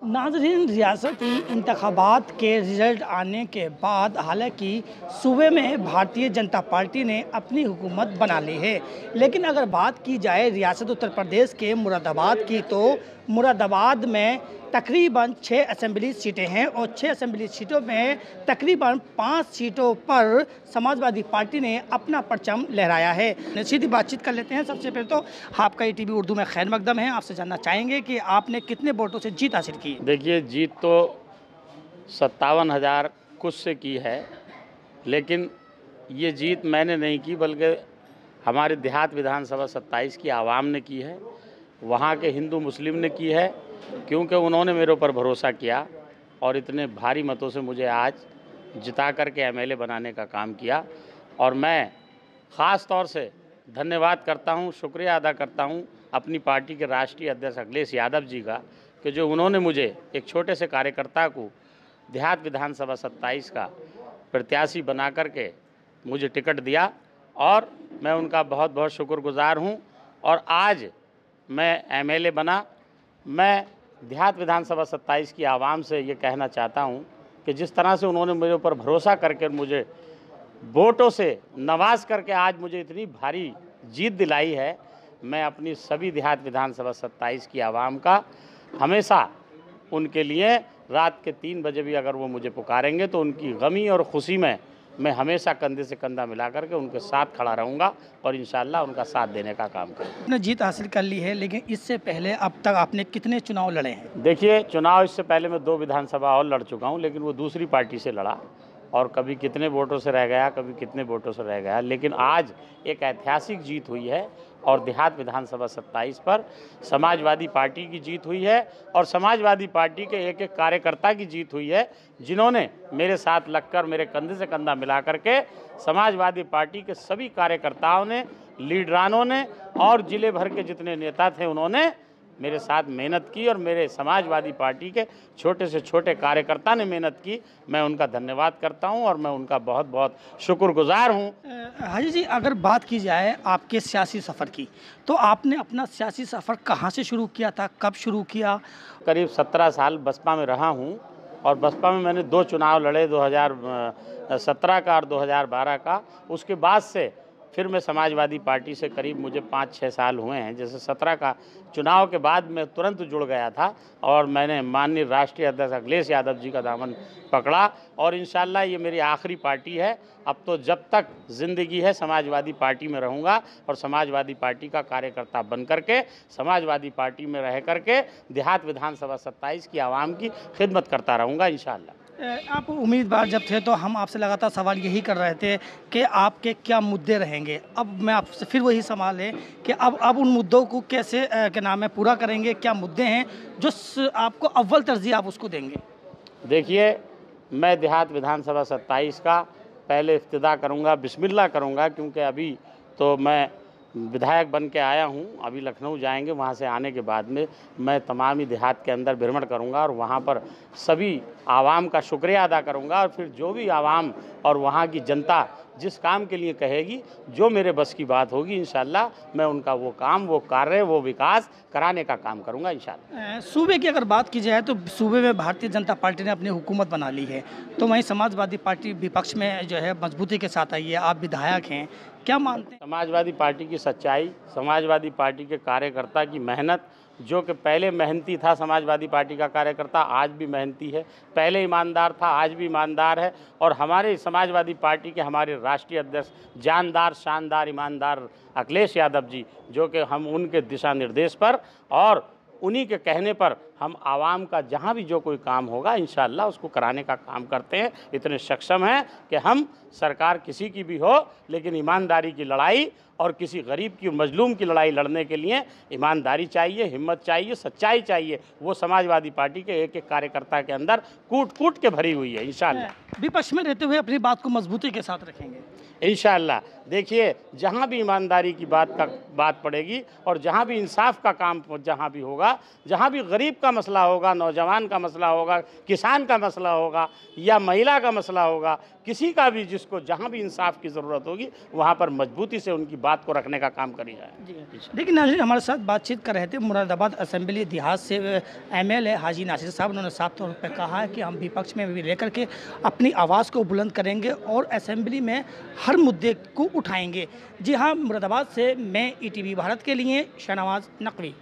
नाज़रीन, रियासती इंतखाबात के रिज़ल्ट आने के बाद हालांकि सूबे में भारतीय जनता पार्टी ने अपनी हुकूमत बना ली है, लेकिन अगर बात की जाए रियासत उत्तर प्रदेश के मुरादाबाद की, तो मुरादाबाद में तकरीबन 6 असेंबली सीटें हैं और 6 असेंबली सीटों में तकरीबन 5 सीटों पर समाजवादी पार्टी ने अपना परचम लहराया है। सीधी बातचीत कर लेते हैं। सबसे पहले तो आपका ईटीवी उर्दू में खैर मकदम है। आपसे जानना चाहेंगे कि आपने कितने वोटों से जीत हासिल की? देखिए, जीत तो 57,000 कुछ से की है, लेकिन ये जीत मैंने नहीं की बल्कि हमारे देहात विधानसभा 27 की आवाम ने की है, वहाँ के हिंदू मुस्लिम ने की है, क्योंकि उन्होंने मेरे ऊपर भरोसा किया और इतने भारी मतों से मुझे आज जिता करके एमएलए बनाने का काम किया। और मैं ख़ास तौर से धन्यवाद करता हूँ, शुक्रिया अदा करता हूँ अपनी पार्टी के राष्ट्रीय अध्यक्ष अखिलेश यादव जी का, कि जो उन्होंने मुझे एक छोटे से कार्यकर्ता को देहात विधानसभा 27 का प्रत्याशी बना करके मुझे टिकट दिया और मैं उनका बहुत बहुत शुक्रगुजार हूँ। और आज मैं एमएलए बना। मैं देहात विधानसभा 27 की आवाम से ये कहना चाहता हूँ कि जिस तरह से उन्होंने मेरे ऊपर भरोसा करके मुझे वोटों से नवाज करके आज मुझे इतनी भारी जीत दिलाई है, मैं अपनी सभी देहात विधानसभा 27 की आवाम का हमेशा उनके लिए रात के 3 बजे भी अगर वो मुझे पुकारेंगे तो उनकी गमी और खुशी में मैं हमेशा कंधे से कंधा मिला करके उनके साथ खड़ा रहूँगा और इंशाअल्लाह उनका साथ देने का काम करूँगा। आपने जीत हासिल कर ली है, लेकिन इससे पहले अब तक आपने कितने चुनाव लड़े हैं? देखिए, चुनाव इससे पहले मैं 2 विधानसभा और लड़ चुका हूँ, लेकिन वो दूसरी पार्टी से लड़ा और कभी कितने वोटों से रह गया, कभी कितने वोटों से रह गया। लेकिन आज एक ऐतिहासिक जीत हुई है और देहात विधानसभा 27 पर समाजवादी पार्टी की जीत हुई है और समाजवादी पार्टी के एक एक कार्यकर्ता की जीत हुई है, जिन्होंने मेरे साथ लगकर मेरे कंधे से कंधा मिला करके समाजवादी पार्टी के सभी कार्यकर्ताओं ने, लीडरानों ने और ज़िले भर के जितने नेता थे उन्होंने मेरे साथ मेहनत की और मेरे समाजवादी पार्टी के छोटे से छोटे कार्यकर्ता ने मेहनत की। मैं उनका धन्यवाद करता हूं और मैं उनका बहुत बहुत शुक्रगुजार हूं। हाजी जी, अगर बात की जाए आपके सियासी सफ़र की, तो आपने अपना सियासी सफ़र कहां से शुरू किया था, कब शुरू किया? करीब 17 साल बसपा में रहा हूं और बसपा में मैंने 2 चुनाव लड़े, 2017 का और 2012 का। उसके बाद से फिर मैं समाजवादी पार्टी से करीब मुझे 5-6 साल हुए हैं। जैसे 17 का चुनाव के बाद मैं तुरंत जुड़ गया था और मैंने माननीय राष्ट्रीय अध्यक्ष अखिलेश यादव जी का दामन पकड़ा और इंशाअल्लाह ये मेरी आखिरी पार्टी है। अब तो जब तक ज़िंदगी है समाजवादी पार्टी में रहूँगा और समाजवादी पार्टी का कार्यकर्ता बन करके समाजवादी पार्टी में रह करके देहात विधानसभा 27 की आवाम की खिदमत करता रहूँगा इंशाअल्लाह। आप उम्मीदवार जब थे तो हम आपसे लगातार सवाल यही कर रहे थे कि आपके क्या मुद्दे रहेंगे। अब मैं आपसे फिर वही सवाल है कि अब उन मुद्दों को कैसे क्या नाम है पूरा करेंगे? क्या मुद्दे हैं जो आपको अव्वल तरजीह आप उसको देंगे? देखिए, मैं देहात विधानसभा 27 का पहले इफ्तिदा करूंगा, बिस्मिल्लाह करूंगा, क्योंकि अभी तो मैं विधायक बन के आया हूं। अभी लखनऊ जाएंगे, वहां से आने के बाद में मैं तमाम ही देहात के अंदर भ्रमण करूंगा और वहां पर सभी आवाम का शुक्रिया अदा करूंगा और फिर जो भी आवाम और वहां की जनता जिस काम के लिए कहेगी, जो मेरे बस की बात होगी, इंशाअल्लाह मैं उनका वो काम, वो कार्य, वो विकास कराने का काम करूंगा इंशाअल्लाह। सूबे की अगर बात की जाए तो सूबे में भारतीय जनता पार्टी ने अपनी हुकूमत बना ली है, तो वहीं समाजवादी पार्टी विपक्ष में जो है मजबूती के साथ आई है। आप विधायक हैं, क्या मानते हैं? समाजवादी पार्टी की सच्चाई, समाजवादी पार्टी के कार्यकर्ता की मेहनत, जो कि पहले मेहनती था समाजवादी पार्टी का कार्यकर्ता, आज भी मेहनती है, पहले ईमानदार था, आज भी ईमानदार है। और हमारे समाजवादी पार्टी के हमारे राष्ट्रीय अध्यक्ष जानदार, शानदार, ईमानदार अखिलेश यादव जी, जो कि हम उनके दिशा निर्देश पर और उन्हीं के कहने पर हम आवाम का जहाँ भी जो कोई काम होगा इंशाअल्लाह उसको कराने का काम करते हैं। इतने सक्षम हैं कि हम सरकार किसी की भी हो, लेकिन ईमानदारी की लड़ाई और किसी गरीब की, मजलूम की लड़ाई लड़ने के लिए ईमानदारी चाहिए, हिम्मत चाहिए, सच्चाई चाहिए। वो समाजवादी पार्टी के एक एक कार्यकर्ता के अंदर कूट कूट के भरी हुई है। इंशाअल्लाह विपक्ष में रहते हुए अपनी बात को मजबूती के साथ रखेंगे इंशाअल्लाह। देखिए, जहाँ भी ईमानदारी की बात पड़ेगी और जहाँ भी इंसाफ का काम जहाँ भी होगा, जहाँ भी गरीब का का मसला होगा, नौजवान का मसला होगा, किसान का मसला होगा या महिला का मसला होगा, किसी का भी जिसको जहाँ भी इंसाफ की ज़रूरत होगी वहाँ पर मजबूती से उनकी बात को रखने का काम करी जाए। देखिए नाज़रीन, हमारे साथ बातचीत कर रहे थे मुरादाबाद असेंबली देहात से MLA हाजी नासिर साहब। उन्होंने साफ तौर पर कहा है कि हम विपक्ष में भी लेकर के अपनी आवाज़ को बुलंद करेंगे और असेंबली में हर मुद्दे को उठाएंगे। जी हाँ, मुरादाबाद से मैं ETV भारत के लिए शाहनवाज नकवी।